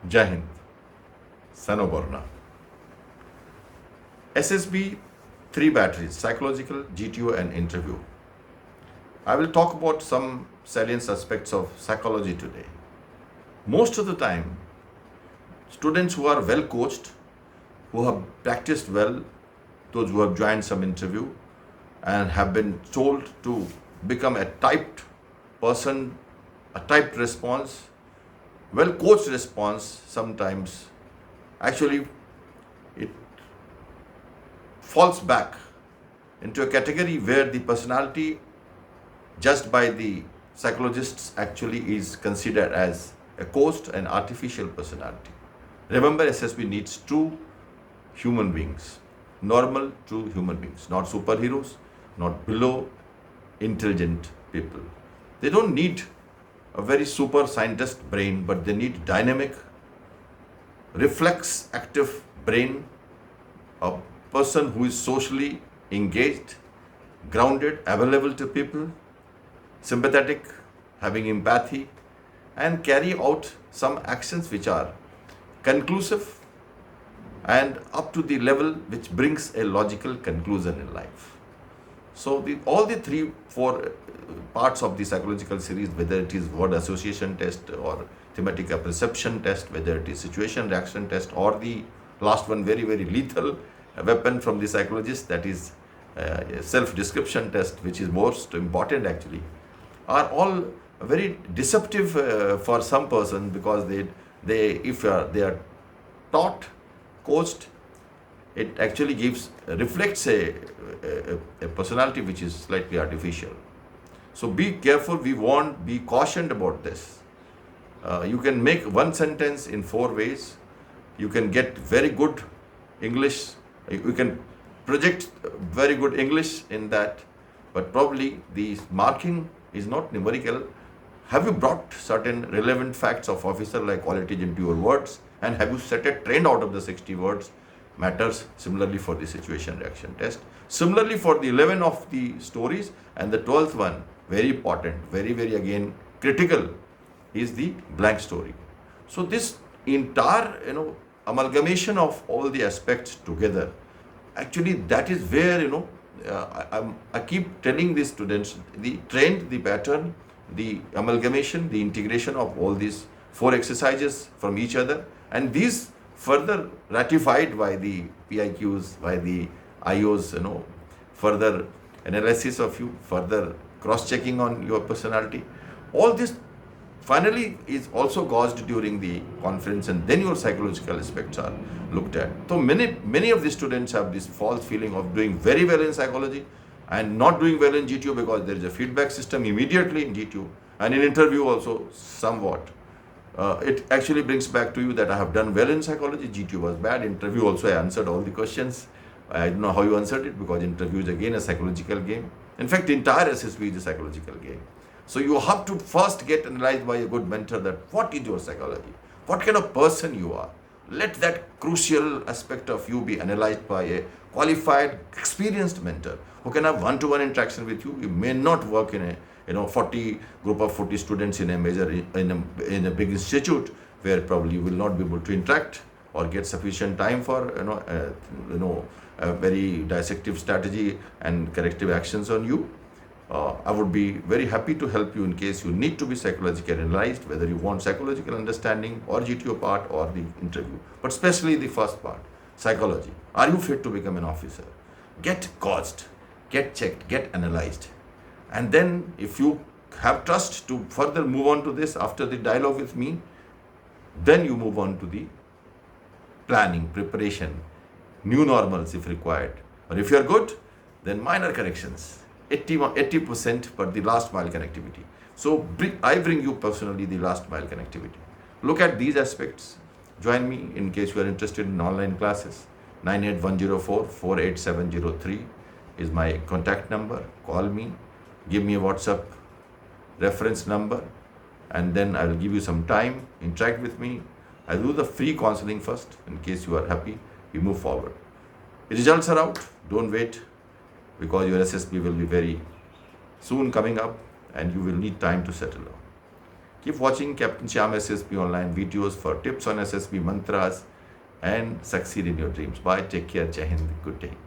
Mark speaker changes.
Speaker 1: Jai Hind, Sanoborna. SSB, 3 batteries, psychological, GTO and interview. I will talk about some salient aspects of psychology today. Most of the time, students who are well coached, who have practiced well, those who have joined some interview and have been told to become a typed person, a typed response, well coached response, sometimes actually it falls back into a category where the personality judged by the psychologists actually is considered as a coached and artificial personality. Remember, SSB needs true human beings, normal true human beings, not superheroes, not below intelligent people. They don't need a very super scientist brain, but they need dynamic, reflex active brain, a person who is socially engaged, grounded, available to people, sympathetic, having empathy, and carry out some actions which are conclusive and up to the level which brings a logical conclusion in life. So all the 3-4 parts of the psychological series, whether it is word association test or thematic perception test, whether it is situation reaction test, or the last one, very, very lethal weapon from the psychologist, that is self-description test, which is most important actually, are all very deceptive for some person, because if they are taught, coached, it actually reflects a personality which is slightly artificial. So be careful, be cautioned about this. You can make one sentence in 4 ways. You can get very good English, you can project very good English in that, but probably the marking is not numerical. Have you brought certain relevant facts of officer-like qualities into your words, and have you set a trend out of the 60 words? Matters. Similarly for the situation reaction test. Similarly for the 11 of the stories, and the 12th one, very important, very, very again critical, is the blank story. So this entire amalgamation of all the aspects together, actually that is where I keep telling the students, the trend, the pattern, the amalgamation, the integration of all these 4 exercises from each other, and these further ratified by the PIQs, by the IOs, further analysis of you, further cross-checking on your personality. All this finally is also gauged during the conference, and then your psychological aspects are looked at. So many of the students have this false feeling of doing very well in psychology and not doing well in GTO, because there is a feedback system immediately in GTO, and in interview also somewhat. It actually brings back to you that I have done well in psychology, GTO was bad. Interview also I answered all the questions. I don't know how you answered it, because interview is again a psychological game. In fact, the entire SSB is a psychological game. So you have to first get analyzed by a good mentor, that what is your psychology, what kind of person you are. Let that crucial aspect of you be analyzed by a qualified, experienced mentor who can have one-to-one interaction with you. You may not work in a group of 40 students in a big institute, where probably you will not be able to interact or get sufficient time for a very dissective strategy and corrective actions on you. I would be very happy to help you in case you need to be psychologically analyzed, whether you want psychological understanding or GTO part or the interview, but especially the first part, psychology. Are you fit to become an officer? Get gauged, get checked, get analyzed. And then if you have trust to further move on to this after the dialogue with me, then you move on to the planning, preparation, new normals if required. Or if you are good, then minor corrections, 80% for the last mile connectivity. So I bring you personally the last mile connectivity. Look at these aspects. Join me in case you are interested in online classes. 98104-48703 is my contact number. Call me. Give me a WhatsApp reference number, and then I will give you some time, interact with me. I'll do the free counseling first. In case you are happy, we move forward. The results are out. Don't wait, because your SSB will be very soon coming up and you will need time to settle down. Keep watching Captain Shyam SSB online videos for tips on SSB mantras and succeed in your dreams. Bye. Take care. Jai Hind. Good day.